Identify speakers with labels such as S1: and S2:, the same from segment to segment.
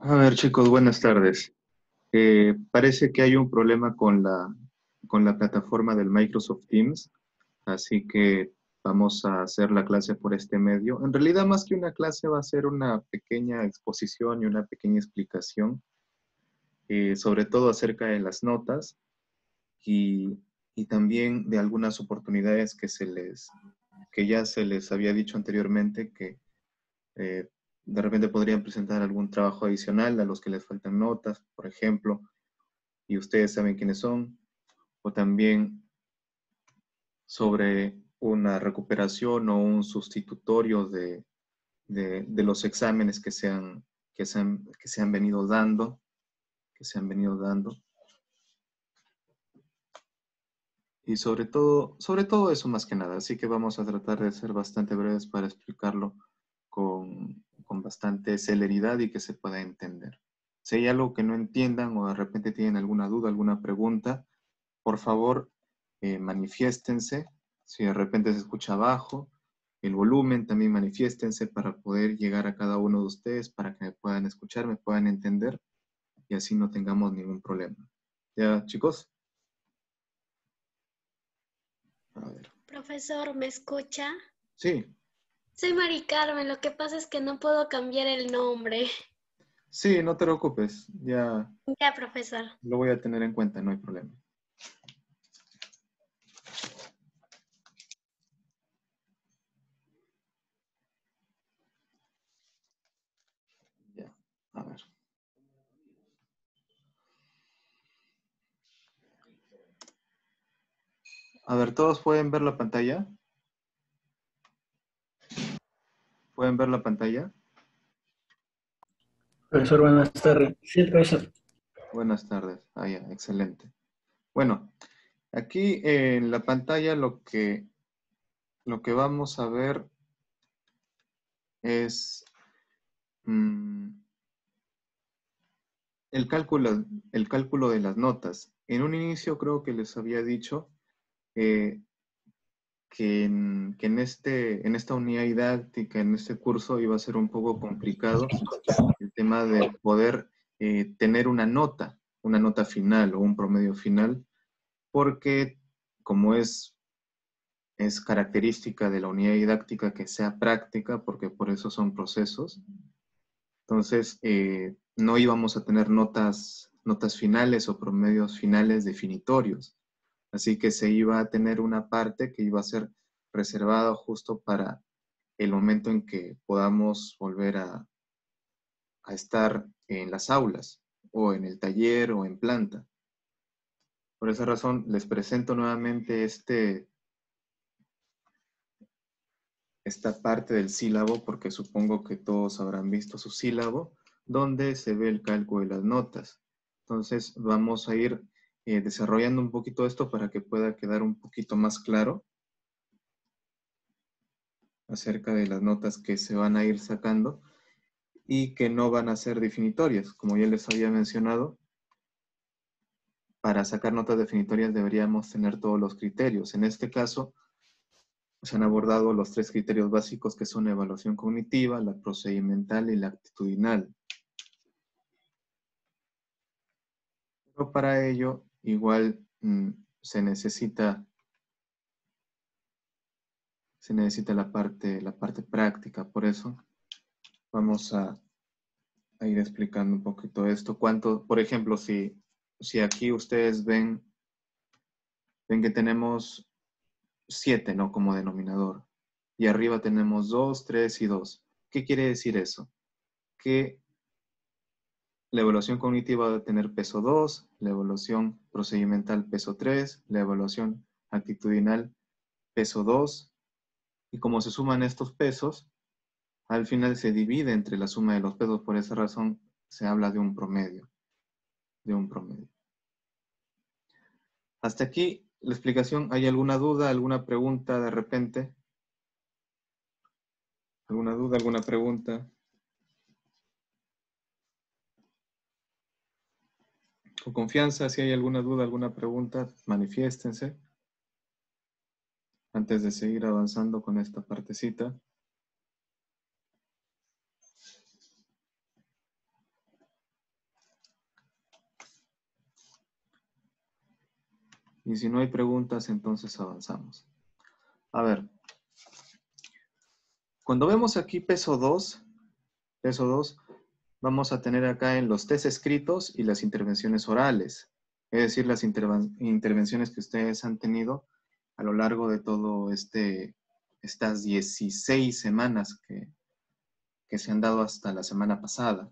S1: A ver, chicos, buenas tardes. Parece que hay un problema con la plataforma del Microsoft Teams, así que vamos a hacer la clase por este medio. En realidad, más que una clase, va a ser una pequeña exposición y una pequeña explicación, sobre todo acerca de las notas y, y también de algunas oportunidades que ya se les había dicho anteriormente que eh, de repente podrían presentar algún trabajo adicional a los que les faltan notas, por ejemplo, y ustedes saben quiénes son, o también sobre una recuperación o un sustitutorio de los exámenes que se han venido dando, que se han venido dando. Y sobre todo eso más que nada. Así que vamos a tratar de ser bastante breves para explicarlo con bastante celeridad y que se pueda entender. Si hay algo que no entiendan o de repente tienen alguna duda, alguna pregunta, por favor, manifiéstense. Si de repente se escucha bajo, el volumen también manifiéstense para poder llegar a cada uno de ustedes, para que me puedan escuchar, me puedan entender y así no tengamos ningún problema. ¿Ya, chicos? A ver.
S2: Profesor, ¿me escucha?
S1: Sí,
S2: Soy Mari Carmen, lo que pasa es que no puedo cambiar el nombre.
S1: sí, no te preocupes. Ya
S2: Ya, profesor.
S1: lo voy a tener en cuenta, no hay problema. Ya, a ver. A ver, ¿todos pueden ver la pantalla? ¿Pueden ver la pantalla?
S3: Profesor, buenas tardes. Sí, profesor.
S1: Buenas tardes. Ah, ya, excelente. Bueno, aquí en la pantalla lo que vamos a ver es mm, el cálculo de las notas. En un inicio creo que les había dicho eh, que en esta unidad didáctica, en este curso, iba a ser un poco complicado el tema de poder tener una nota final o un promedio final, porque como es característica de la unidad didáctica que sea práctica, porque por eso son procesos. Entonces, no íbamos a tener notas finales o promedios finales definitorios. Así que se iba a tener una parte que iba a ser reservada justo para el momento en que podamos volver a estar en las aulas o en el taller o en planta. Por esa razón, les presento nuevamente esta parte del sílabo, porque supongo que todos habrán visto su sílabo, donde se ve el cálculo de las notas. Entonces, vamos a ir desarrollando un poquito esto para que pueda quedar un poquito más claro acerca de las notas que se van a ir sacando y que no van a ser definitorias. Como ya les había mencionado, para sacar notas definitorias deberíamos tener todos los criterios. En este caso, se han abordado los tres criterios básicos que son la evaluación cognitiva, la procedimental y la actitudinal. Pero para ello, igual se necesita la parte práctica. Por eso vamos a ir explicando un poquito esto. Por ejemplo, si aquí ustedes ven que tenemos 7, ¿no? Como denominador. Y arriba tenemos 2, 3 y 2. ¿Qué quiere decir eso? Que la evaluación cognitiva va a tener peso 2, la evaluación procedimental peso 3, la evaluación actitudinal peso 2, y como se suman estos pesos, al final se divide entre la suma de los pesos. Por esa razón se habla de un promedio, de un promedio. Hasta aquí la explicación. ¿Hay alguna duda, alguna pregunta de repente? ¿Alguna duda, alguna pregunta? Con confianza, si hay alguna duda, alguna pregunta, manifiéstense antes de seguir avanzando con esta partecita. Y si no hay preguntas, entonces avanzamos. A ver. Cuando vemos aquí peso 2, vamos a tener acá en los test escritos y las intervenciones orales. Es decir, las intervenciones que ustedes han tenido a lo largo de todo estas 16 semanas que se han dado hasta la semana pasada.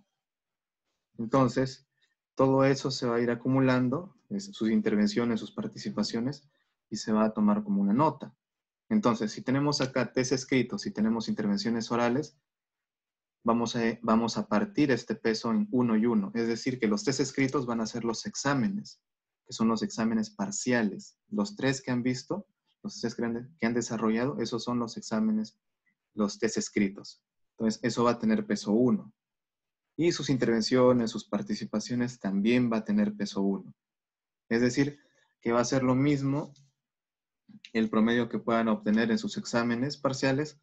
S1: Entonces, todo eso se va a ir acumulando, sus intervenciones, sus participaciones, y se va a tomar como una nota. Entonces, si tenemos acá test escritos y tenemos intervenciones orales, vamos a partir este peso en 1 y 1. Es decir, que los test escritos van a ser los exámenes, que son los exámenes parciales. Los 3 que han visto, los 3 que han desarrollado, esos son los exámenes, los test escritos. Entonces, eso va a tener peso 1. Y sus intervenciones, sus participaciones también va a tener peso 1. Es decir, que va a ser lo mismo el promedio que puedan obtener en sus exámenes parciales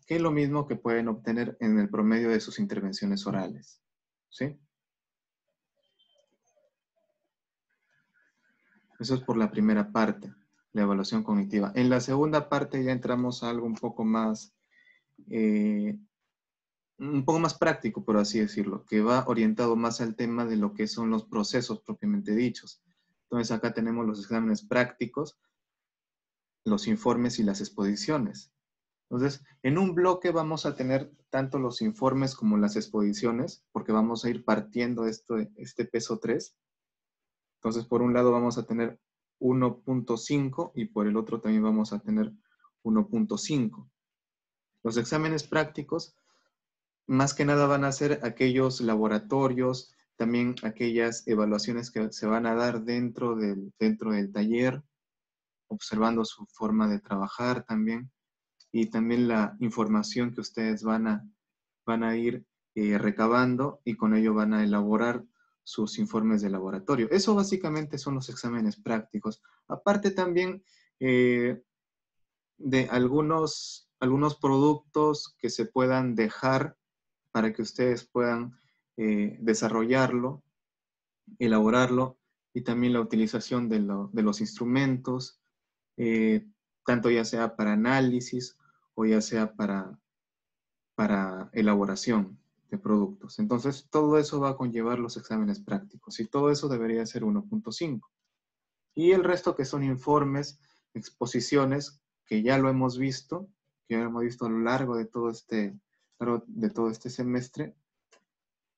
S1: que lo mismo que pueden obtener en el promedio de sus intervenciones orales. ¿Sí? Eso es por la primera parte, la evaluación cognitiva. En la segunda parte ya entramos a algo un poco más práctico, por así decirlo, que va orientado más al tema de lo que son los procesos propiamente dichos. Entonces acá tenemos los exámenes prácticos, los informes y las exposiciones. Entonces, en un bloque vamos a tener tanto los informes como las exposiciones, porque vamos a ir partiendo este peso 3. Entonces, por un lado vamos a tener 1.5 y por el otro también vamos a tener 1.5. Los exámenes prácticos, más que nada van a ser aquellos laboratorios, también aquellas evaluaciones que se van a dar dentro del taller, observando su forma de trabajar también. Y también la información que ustedes van a ir recabando y con ello van a elaborar sus informes de laboratorio. Eso básicamente son los exámenes prácticos. Aparte también de algunos productos que se puedan dejar para que ustedes puedan desarrollarlo, elaborarlo, y también la utilización de los instrumentos, tanto ya sea para análisis o ya sea para elaboración de productos. Entonces, todo eso va a conllevar los exámenes prácticos y todo eso debería ser 1.5. Y el resto que son informes, exposiciones, que ya lo hemos visto, a lo largo de todo este semestre,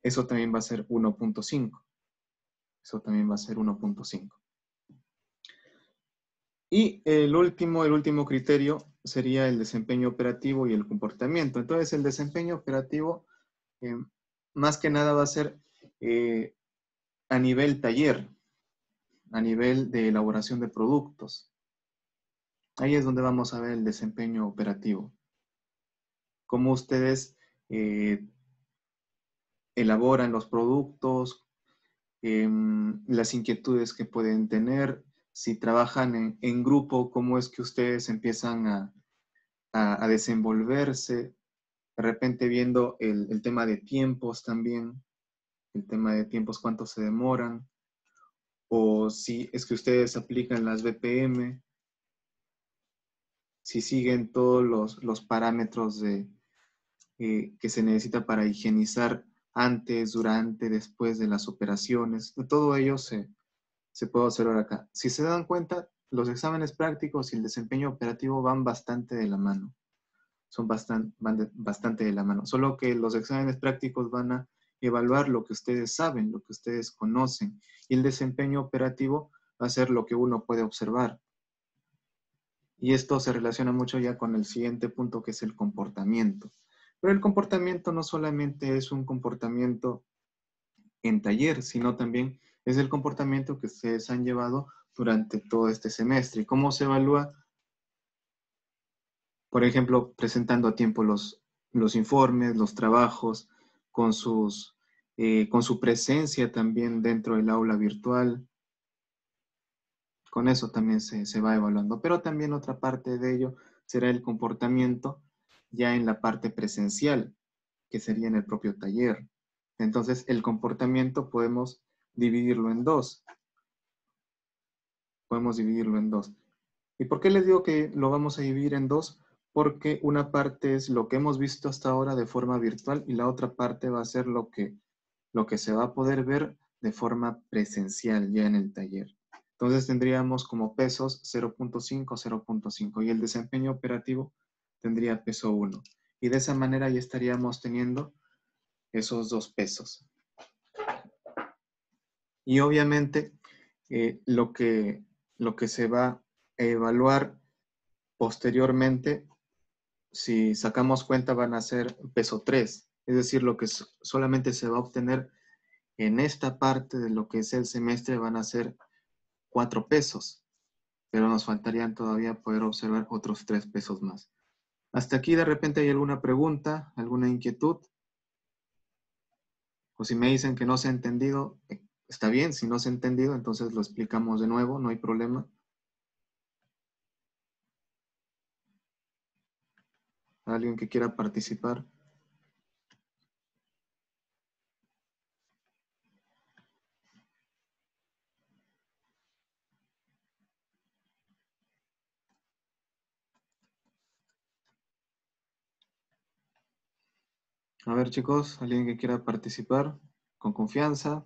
S1: eso también va a ser 1.5. Eso también va a ser 1.5. Y el último criterio sería el desempeño operativo y el comportamiento. Entonces, el desempeño operativo, más que nada va a ser a nivel taller, a nivel de elaboración de productos. Ahí es donde vamos a ver el desempeño operativo. Cómo ustedes elaboran los productos, las inquietudes que pueden tener, si trabajan en grupo, cómo es que ustedes empiezan a desenvolverse, de repente viendo el tema de tiempos también, el tema de tiempos, cuánto se demoran, o si es que ustedes aplican las BPM, si siguen todos los parámetros que se necesita para higienizar antes, durante, después de las operaciones. Todo ello se puede observar acá. Si se dan cuenta, los exámenes prácticos y el desempeño operativo van bastante de la mano. Van bastante de la mano. Solo que los exámenes prácticos van a evaluar lo que ustedes saben, lo que ustedes conocen. Y el desempeño operativo va a ser lo que uno puede observar. Y esto se relaciona mucho ya con el siguiente punto, que es el comportamiento. Pero el comportamiento no solamente es un comportamiento en taller, sino también es el comportamiento que ustedes han llevado durante todo este semestre. ¿Y cómo se evalúa? Por ejemplo, presentando a tiempo los informes, los trabajos, con su presencia también dentro del aula virtual. Con eso también se va evaluando. Pero también otra parte de ello será el comportamiento ya en la parte presencial, que sería en el propio taller. Entonces, el comportamiento podemos dividirlo en dos. Podemos dividirlo en dos. ¿Y por qué les digo que lo vamos a dividir en dos? Porque una parte es lo que hemos visto hasta ahora de forma virtual y la otra parte va a ser lo que se va a poder ver de forma presencial ya en el taller. Entonces tendríamos como pesos 0.5, 0.5 y el desempeño operativo tendría peso 1. Y de esa manera ya estaríamos teniendo esos dos pesos. Y obviamente lo que se va a evaluar posteriormente, si sacamos cuenta, van a ser peso 3. Es decir, lo que solamente se va a obtener en esta parte de lo que es el semestre van a ser 4 pesos. Pero nos faltarían todavía poder observar otros 3 pesos más. Hasta aquí de repente hay alguna pregunta, alguna inquietud. O si me dicen que no se ha entendido, está bien. Si no se ha entendido, entonces lo explicamos de nuevo, no hay problema. ¿Alguien que quiera participar? A ver, chicos, ¿alguien que quiera participar? Con confianza.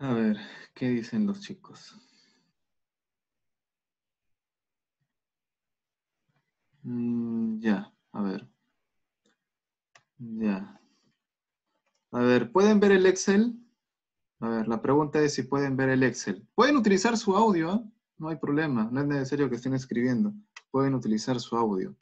S1: A ver, ¿qué dicen los chicos? Ya, a ver. Ya. A ver, ¿pueden ver el Excel? A ver, la pregunta es si pueden ver el Excel. Pueden utilizar su audio, ¿ah? No hay problema, no es necesario que estén escribiendo. Pueden utilizar su audio.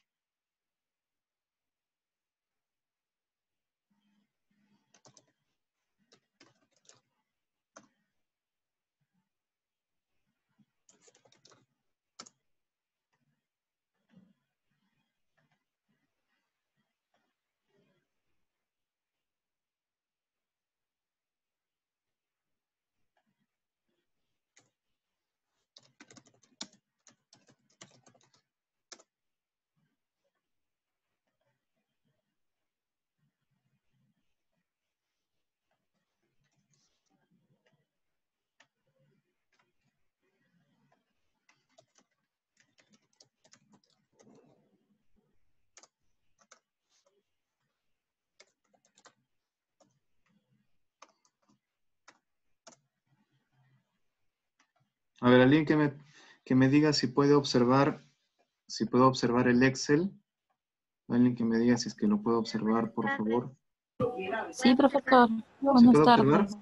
S1: A ver, alguien que me diga si puede observar, si puedo observar el Excel. Alguien que me diga si es que lo puedo observar, por favor.
S4: Sí, profesor.
S1: ¿Se
S4: Buenas
S1: puede observar?
S4: tardes.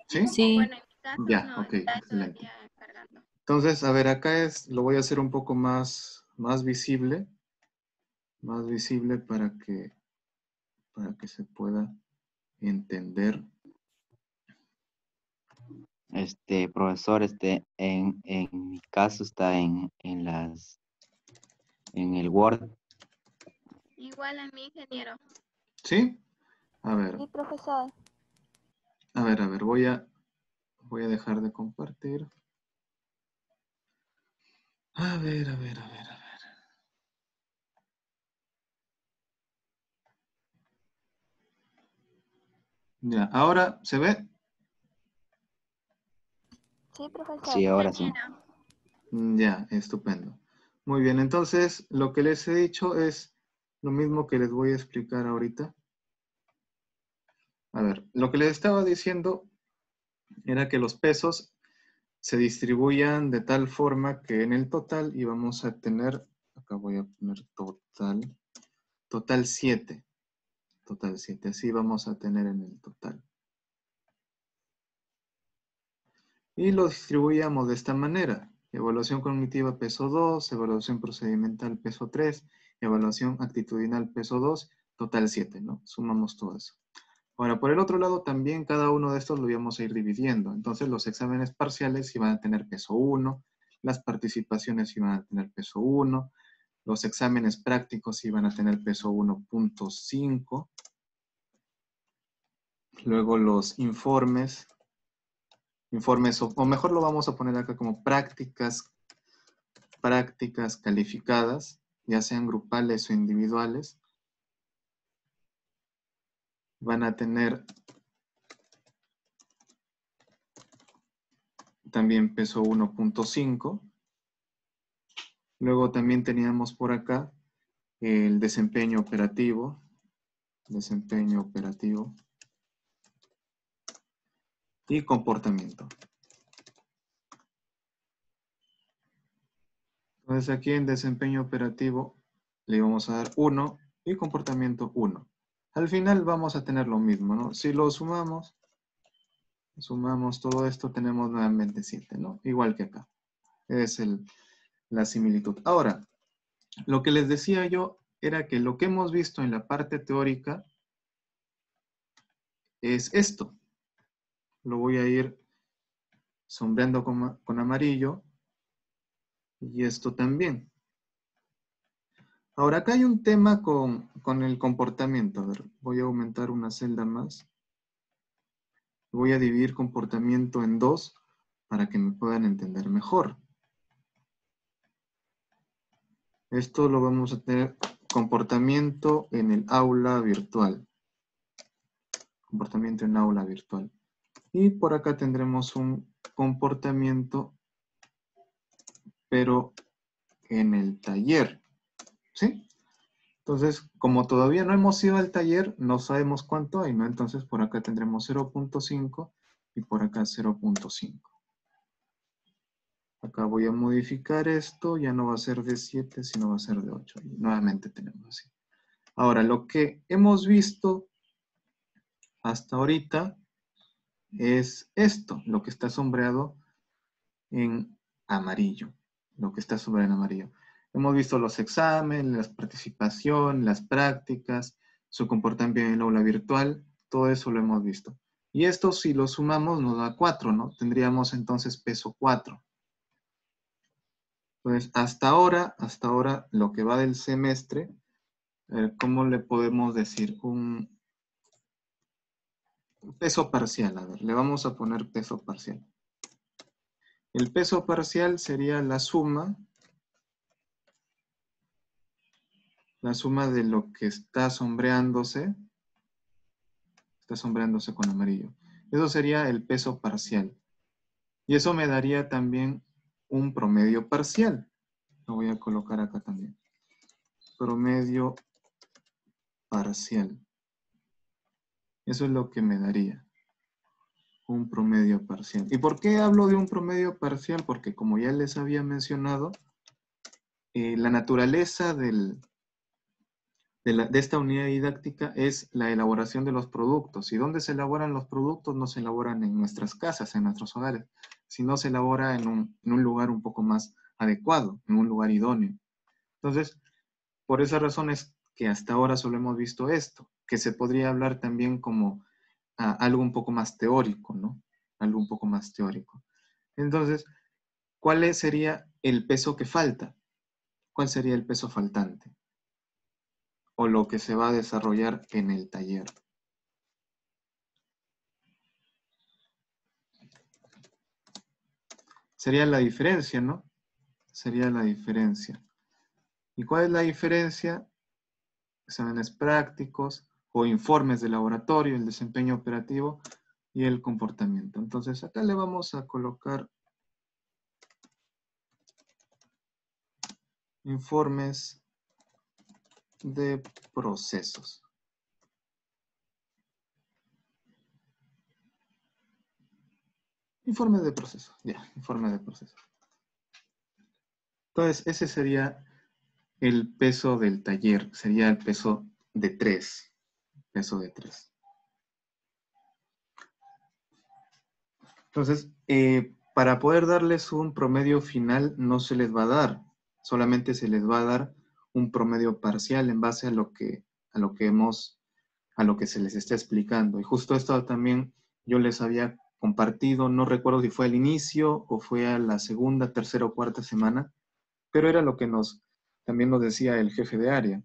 S1: ¿Sí?
S4: Sí,
S2: Bueno, en mi caso
S1: Ya,
S2: no,
S1: ok,
S2: está
S1: excelente.
S2: todavía cargando.
S1: Entonces, a ver, acá lo voy a hacer un poco más visible para que se pueda entender.
S5: Profesor, en mi caso está en el Word.
S2: Igual a mi ingeniero.
S1: ¿Sí? A ver,
S4: sí, profesor.
S1: voy a dejar de compartir. A ver. Ya, ahora se ve.
S4: Sí, profesor.
S5: Sí, ahora sí.
S1: Ya, estupendo. Muy bien, entonces lo que les he dicho es lo mismo que les voy a explicar ahorita. A ver, lo que les estaba diciendo era que los pesos se distribuyan de tal forma que en el total íbamos a tener, acá voy a poner total 7. Total 7, así vamos a tener en el total. Y lo distribuíamos de esta manera. Evaluación cognitiva peso 2, evaluación procedimental peso 3, evaluación actitudinal peso 2, total 7, ¿no? Sumamos todo eso. Ahora, por el otro lado, también cada uno de estos lo íbamos a ir dividiendo. Entonces, los exámenes parciales iban a tener peso 1, las participaciones iban a tener peso 1, los exámenes prácticos iban a tener peso 1.5, luego los informes, o mejor lo vamos a poner acá como prácticas calificadas, ya sean grupales o individuales, van a tener también peso 1.5. Luego también teníamos por acá el desempeño operativo y comportamiento. Entonces aquí en desempeño operativo le vamos a dar 1 y comportamiento 1. Al final vamos a tener lo mismo, ¿no? Si lo sumamos todo esto, tenemos nuevamente 7, ¿no? Igual que acá. Es la similitud. Ahora, lo que les decía yo era que lo que hemos visto en la parte teórica es esto. Lo voy a ir sombreando con amarillo. Y esto también. Ahora, acá hay un tema con el comportamiento. A ver, voy a aumentar una celda más. Voy a dividir comportamiento en 2 para que me puedan entender mejor. Esto lo vamos a tener comportamiento en el aula virtual. Comportamiento en aula virtual. Y por acá tendremos un comportamiento, pero en el taller. ¿Sí? Entonces, como todavía no hemos ido al taller, no sabemos cuánto hay, ¿no? Entonces, por acá tendremos 0.5 y por acá 0.5. Acá voy a modificar esto, ya no va a ser de 7, sino va a ser de 8. Y nuevamente tenemos así. Ahora, lo que hemos visto hasta ahorita es esto, lo que está sombreado en amarillo. Lo que está sombreado en amarillo. Hemos visto los exámenes, las participaciones, las prácticas, su comportamiento en el aula virtual, todo eso lo hemos visto. Y esto si lo sumamos nos da 4, ¿no? Tendríamos entonces peso 4. Entonces, hasta ahora, lo que va del semestre, ¿cómo le podemos decir? Un peso parcial, a ver, le vamos a poner peso parcial. El peso parcial sería la suma de lo que está sombreándose con amarillo. Eso sería el peso parcial. Y eso me daría también un promedio parcial. Lo voy a colocar acá también. Promedio parcial. Eso es lo que me daría. Un promedio parcial. ¿Y por qué hablo de un promedio parcial? Porque como ya les había mencionado, la naturaleza de esta unidad didáctica es la elaboración de los productos. ¿Y dónde se elaboran los productos? No se elaboran en nuestras casas, en nuestros hogares, sino se elabora en un lugar un poco más adecuado, en un lugar idóneo. Entonces, por esa razón es que hasta ahora solo hemos visto esto, que se podría hablar también como algo un poco más teórico, ¿no? Algo un poco más teórico. Entonces, ¿cuál sería el peso que falta? ¿Cuál sería el peso faltante? O lo que se va a desarrollar en el taller. Sería la diferencia, ¿no? Sería la diferencia. ¿Y cuál es la diferencia? Exámenes prácticos o informes de laboratorio, el desempeño operativo y el comportamiento. Entonces acá le vamos a colocar informes de procesos. Informe de proceso, ya, informe de proceso. Entonces, ese sería el peso del taller, sería el peso de 3. Peso de 3. Entonces, para poder darles un promedio final, no se les va a dar, solamente se les va a dar un promedio parcial en base a lo que se les está explicando. Y justo esto también yo les había compartido, no recuerdo si fue al inicio o fue a la segunda, tercera o cuarta semana, pero era lo que también nos decía el jefe de área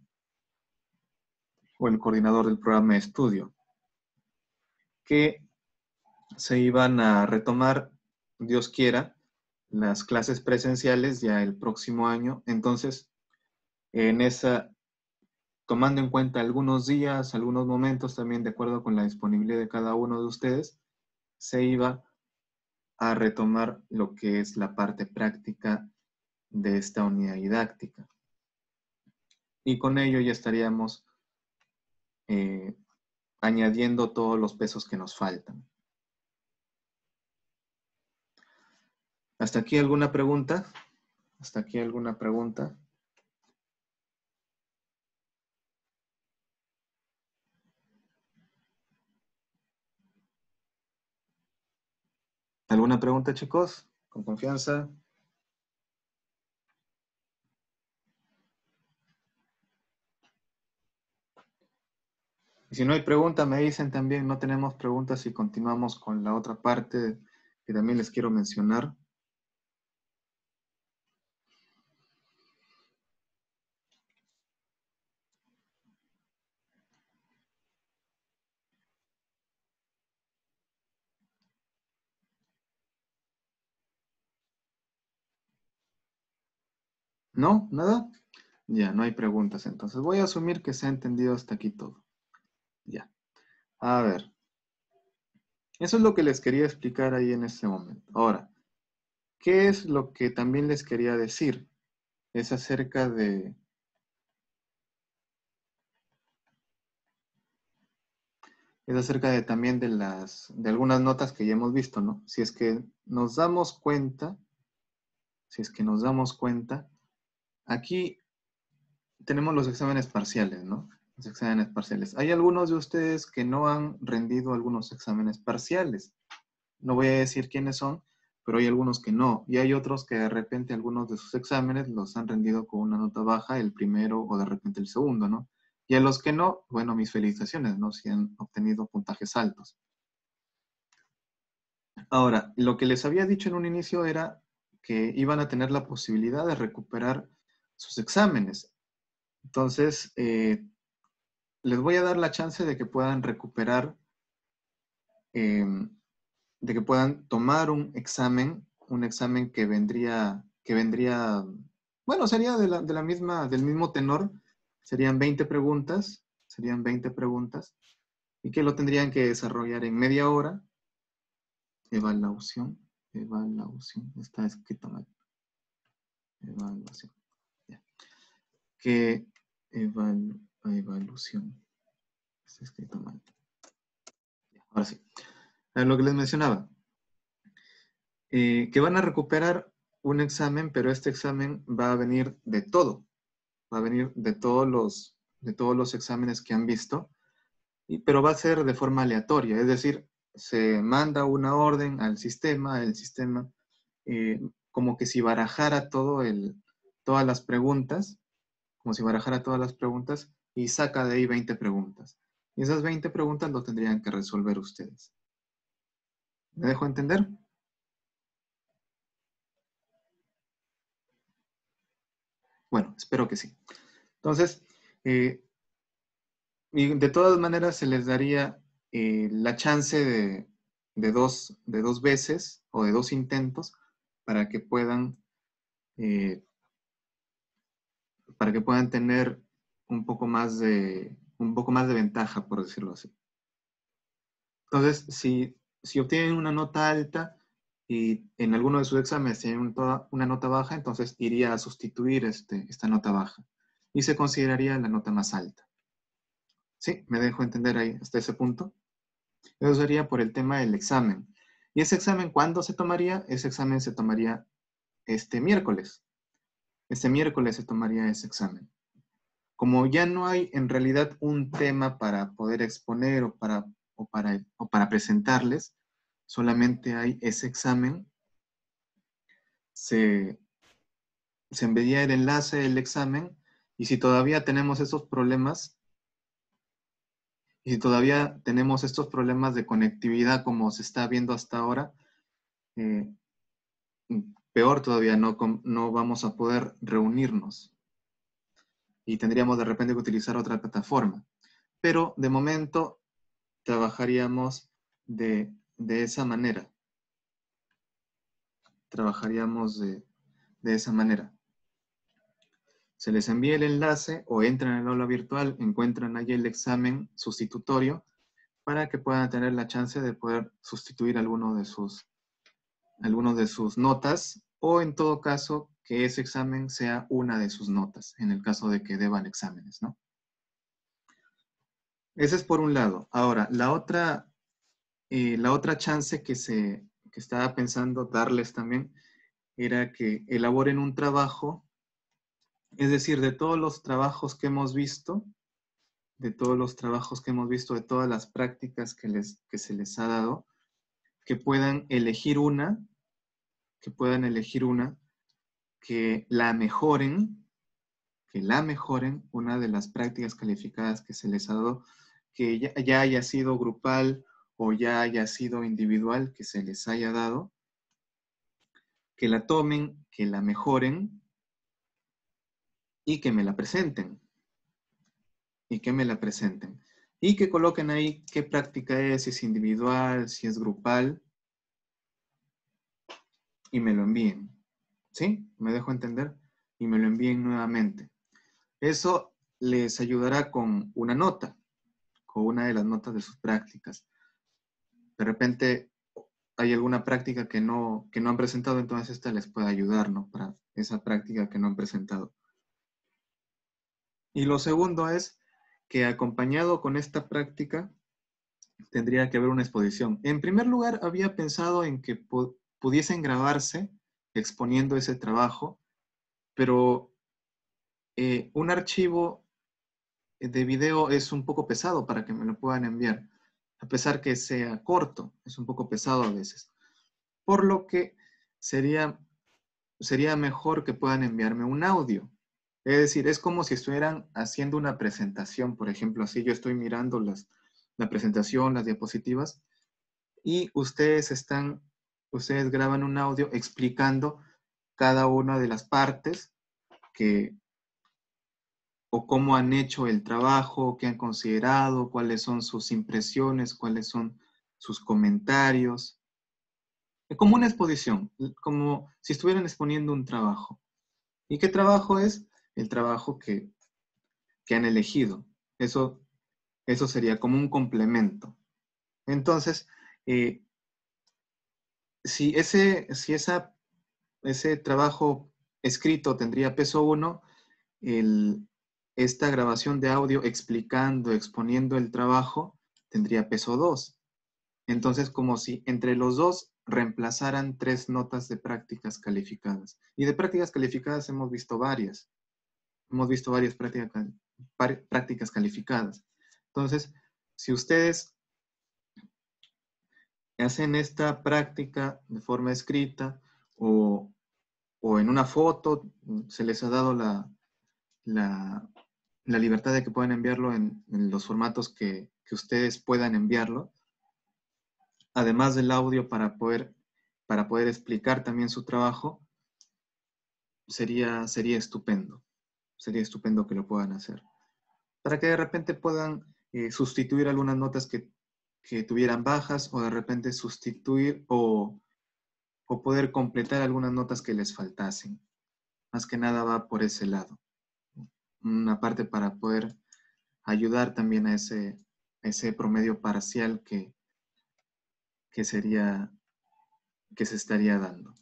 S1: o el coordinador del programa de estudio, que se iban a retomar, Dios quiera, las clases presenciales ya el próximo año. Entonces, tomando en cuenta algunos días, algunos momentos también de acuerdo con la disponibilidad de cada uno de ustedes, se iba a retomar lo que es la parte práctica de esta unidad didáctica. Y con ello ya estaríamos añadiendo todos los pesos que nos faltan. ¿Hasta aquí alguna pregunta? ¿Hasta aquí alguna pregunta? ¿Alguna pregunta, chicos? Con confianza. Y si no hay pregunta, me dicen también, no tenemos preguntas y continuamos con la otra parte que también les quiero mencionar. ¿No? ¿Nada? Ya, no hay preguntas entonces. Voy a asumir que se ha entendido hasta aquí todo. Ya. A ver. Eso es lo que les quería explicar ahí en este momento. Ahora, ¿qué es lo que también les quería decir? Es acerca de... Es acerca de también de algunas notas que ya hemos visto, ¿no? Si es que nos damos cuenta, aquí tenemos los exámenes parciales, ¿no? Los exámenes parciales. Hay algunos de ustedes que no han rendido algunos exámenes parciales. No voy a decir quiénes son, pero hay algunos que no. Y hay otros que de repente algunos de sus exámenes los han rendido con una nota baja, el primero o de repente el segundo, ¿no? Y a los que no, bueno, mis felicitaciones, ¿no? Si han obtenido puntajes altos. Ahora, lo que les había dicho en un inicio era que iban a tener la posibilidad de recuperar sus exámenes. Entonces, les voy a dar la chance de que puedan recuperar, de que puedan tomar un examen que vendría, bueno, sería del mismo tenor, serían 20 preguntas, y que lo tendrían que desarrollar en media hora. Evaluación, está escrito mal. Evaluación. Ya. Que evaluación. Está escrito mal. Ya, ahora sí. A lo que les mencionaba. Que van a recuperar un examen, pero este examen va a venir de todo. Va a venir de todos los exámenes que han visto, pero va a ser de forma aleatoria. Es decir, se manda una orden al sistema, el sistema como que si barajara todas las preguntas, como si barajara todas las preguntas y saca de ahí 20 preguntas. Y esas 20 preguntas lo tendrían que resolver ustedes. ¿Me dejo entender? Bueno, espero que sí. Entonces, y de todas maneras se les daría la chance de dos veces o de 2 intentos para que puedan tener un poco más de un poco más de ventaja, por decirlo así. Entonces, si obtienen una nota alta y en alguno de sus exámenes tienen una nota baja, entonces iría a sustituir esta nota baja y se consideraría la nota más alta. ¿Sí? ¿Me dejo entender ahí hasta ese punto? Eso sería por el tema del examen. ¿Y ese examen cuándo se tomaría? Ese examen se tomaría este miércoles. Este miércoles se tomaría ese examen. Como ya no hay en realidad un tema para poder exponer o para presentarles, solamente hay ese examen, se enviaría el enlace del examen y si todavía tenemos esos problemas, y si todavía tenemos estos problemas de conectividad como se está viendo hasta ahora, peor todavía, no vamos a poder reunirnos y tendríamos de repente que utilizar otra plataforma. Pero de momento trabajaríamos de esa manera. Trabajaríamos de esa manera. Se les envía el enlace o entran en el aula virtual, encuentran allí el examen sustitutorio para que puedan tener la chance de poder sustituir alguno de sus notas o en todo caso que ese examen sea una de sus notas, en el caso de que deban exámenes, ¿no? Ese es por un lado. Ahora, la otra chance que estaba pensando darles también era que elaboren un trabajo, es decir, de todos los trabajos que hemos visto, de todas las prácticas que se les ha dado, que puedan elegir una, que la mejoren, una de las prácticas calificadas que se les ha dado, que ya haya sido grupal o ya haya sido individual, que se les haya dado, que la tomen, que la mejoren y que me la presenten. Y que coloquen ahí qué práctica es, si es individual, si es grupal, y me lo envíen. ¿Sí? ¿Me dejo entender? Y me lo envíen nuevamente. Eso les ayudará con una nota, con una de las notas de sus prácticas. De repente hay alguna práctica que no han presentado, entonces esta les puede ayudar, ¿no? Para esa práctica que no han presentado. Y lo segundo es que acompañado con esta práctica tendría que haber una exposición. En primer lugar, había pensado en que pudiesen grabarse exponiendo ese trabajo, pero un archivo de video es un poco pesado para que me lo puedan enviar. A pesar que sea corto, es un poco pesado a veces. Por lo que sería mejor que puedan enviarme un audio. Es decir, es como si estuvieran haciendo una presentación, por ejemplo, así yo estoy mirando la presentación, las diapositivas, y ustedes graban un audio explicando cada una de las partes o cómo han hecho el trabajo, qué han considerado, cuáles son sus impresiones, cuáles son sus comentarios. Es como una exposición, como si estuvieran exponiendo un trabajo. ¿Y qué trabajo es? El trabajo que han elegido. Eso sería como un complemento. Entonces, si ese trabajo escrito tendría peso 1, esta grabación de audio exponiendo el trabajo, tendría peso 2. Entonces, como si entre los dos reemplazaran 3 notas de prácticas calificadas. Y de prácticas calificadas hemos visto varias. Hemos visto varias prácticas calificadas. Entonces, si ustedes hacen esta práctica de forma escrita o en una foto, se les ha dado la libertad de que puedan enviarlo en los formatos que ustedes puedan enviarlo, además del audio para poder explicar también su trabajo, sería estupendo. Sería estupendo que lo puedan hacer. Para que de repente puedan sustituir algunas notas que tuvieran bajas o de repente sustituir o poder completar algunas notas que les faltasen. Más que nada va por ese lado. Una parte para poder ayudar también a ese promedio parcial que se estaría dando.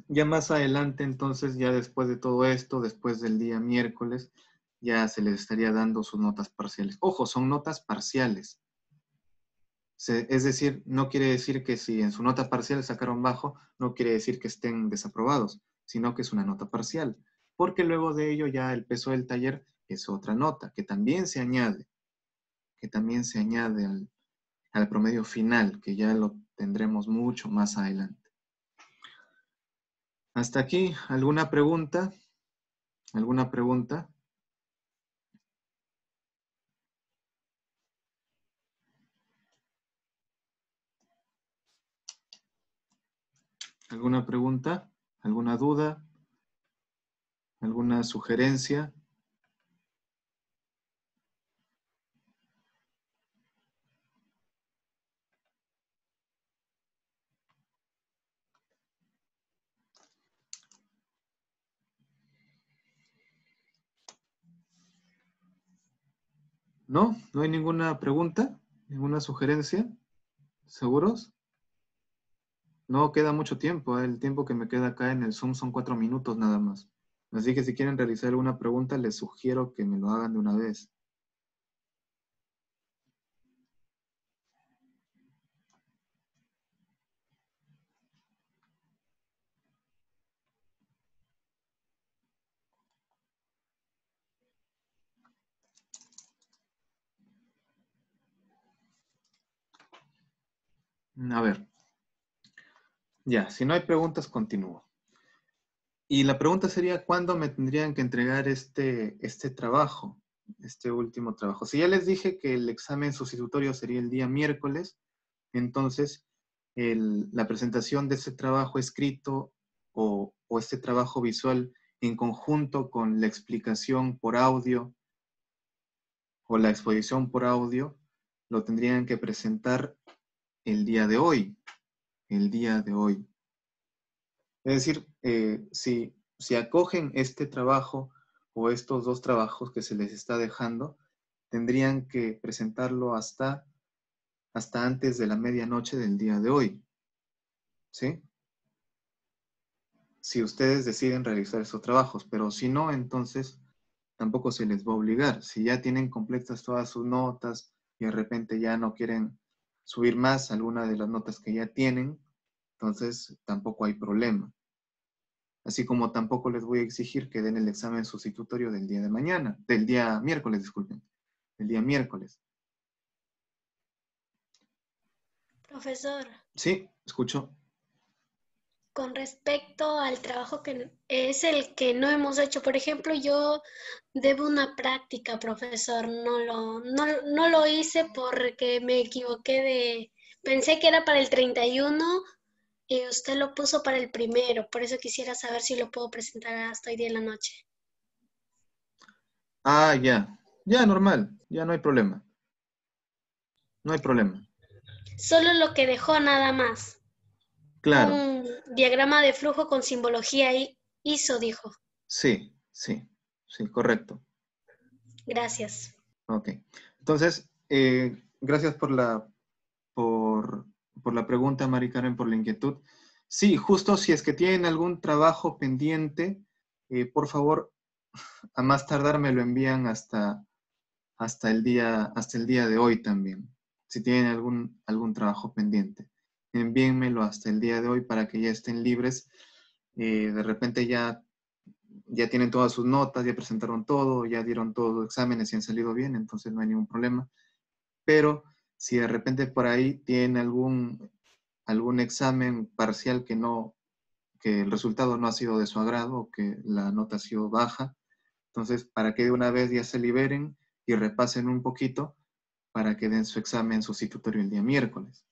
S1: Ya más adelante, entonces, ya después de todo esto, después del día miércoles, ya se les estaría dando sus notas parciales. Ojo, son notas parciales. Es decir, no quiere decir que si en su nota parcial sacaron bajo, no quiere decir que estén desaprobados, sino que es una nota parcial. Porque luego de ello ya el peso del taller es otra nota, que también se añade al promedio final, que ya lo tendremos mucho más adelante. Hasta aquí, ¿alguna pregunta? ¿Alguna pregunta? ¿Alguna pregunta? ¿Alguna duda? ¿Alguna sugerencia? ¿No? ¿No hay ninguna pregunta? ¿Ninguna sugerencia? ¿Seguros? No queda mucho tiempo. El tiempo que me queda acá en el Zoom son 4 minutos nada más. Así que si quieren realizar alguna pregunta, les sugiero que me lo hagan de una vez. A ver. Ya, si no hay preguntas, continúo. Y la pregunta sería, ¿cuándo me tendrían que entregar este trabajo, este último trabajo? Si ya les dije que el examen sustitutorio sería el día miércoles, entonces la presentación de ese trabajo escrito o este trabajo visual en conjunto con la explicación por audio o la exposición por audio, lo tendrían que presentar el día de hoy, el día de hoy. Es decir, si acogen este trabajo o estos dos trabajos que se les está dejando, tendrían que presentarlo hasta antes de la medianoche del día de hoy. ¿Sí? Si ustedes deciden realizar esos trabajos, pero si no, entonces tampoco se les va a obligar. Si ya tienen completas todas sus notas y de repente ya no quieren subir más alguna de las notas que ya tienen, entonces tampoco hay problema. Así como tampoco les voy a exigir que den el examen sustitutorio del día de mañana, del día miércoles, disculpen, del día miércoles.
S2: Profesor,
S1: Sí, escucho.
S2: con respecto al trabajo que es el que no hemos hecho, por ejemplo, yo debo una práctica, profesor, no lo hice porque me equivoqué pensé que era para el 31 y usted lo puso para el primero, por eso quisiera saber si lo puedo presentar hasta hoy día en la noche.
S1: Ah, ya. Ya, normal. Ya no hay problema. No hay problema.
S2: Solo lo que dejó nada más.
S1: Claro.
S2: Un diagrama de flujo con simbología ISO, dijo.
S1: Sí, sí, sí, correcto.
S2: Gracias.
S1: Ok. Entonces, gracias por la pregunta, Mari Karen, por la inquietud. Sí, justo si es que tienen algún trabajo pendiente, por favor, a más tardar me lo envían hasta el día de hoy también. Si tienen algún trabajo pendiente, envíenmelo hasta el día de hoy para que ya estén libres. De repente ya tienen todas sus notas, ya presentaron todo, ya dieron todos los exámenes y han salido bien, entonces no hay ningún problema. Pero si de repente por ahí tienen algún examen parcial que el resultado no ha sido de su agrado o que la nota ha sido baja, entonces para que de una vez ya se liberen y repasen un poquito para que den su examen sustitutorio el día miércoles.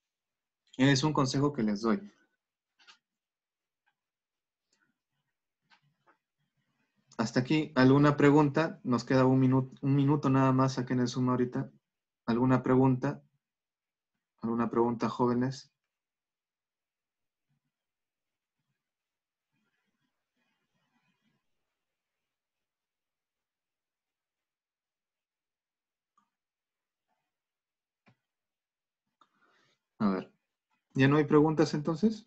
S1: Es un consejo que les doy. Hasta aquí, ¿alguna pregunta? Nos queda un minuto nada más aquí en el Zoom ahorita. ¿Alguna pregunta? ¿Alguna pregunta, jóvenes? A ver. ¿Ya no hay preguntas entonces?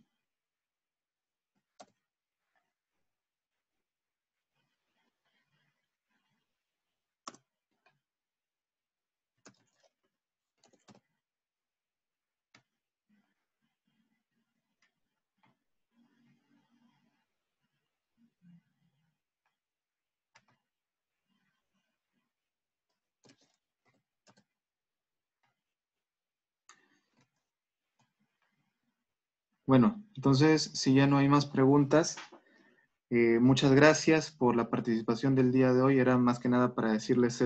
S1: Bueno, entonces, si ya no hay más preguntas, muchas gracias por la participación del día de hoy. Era más que nada para decirles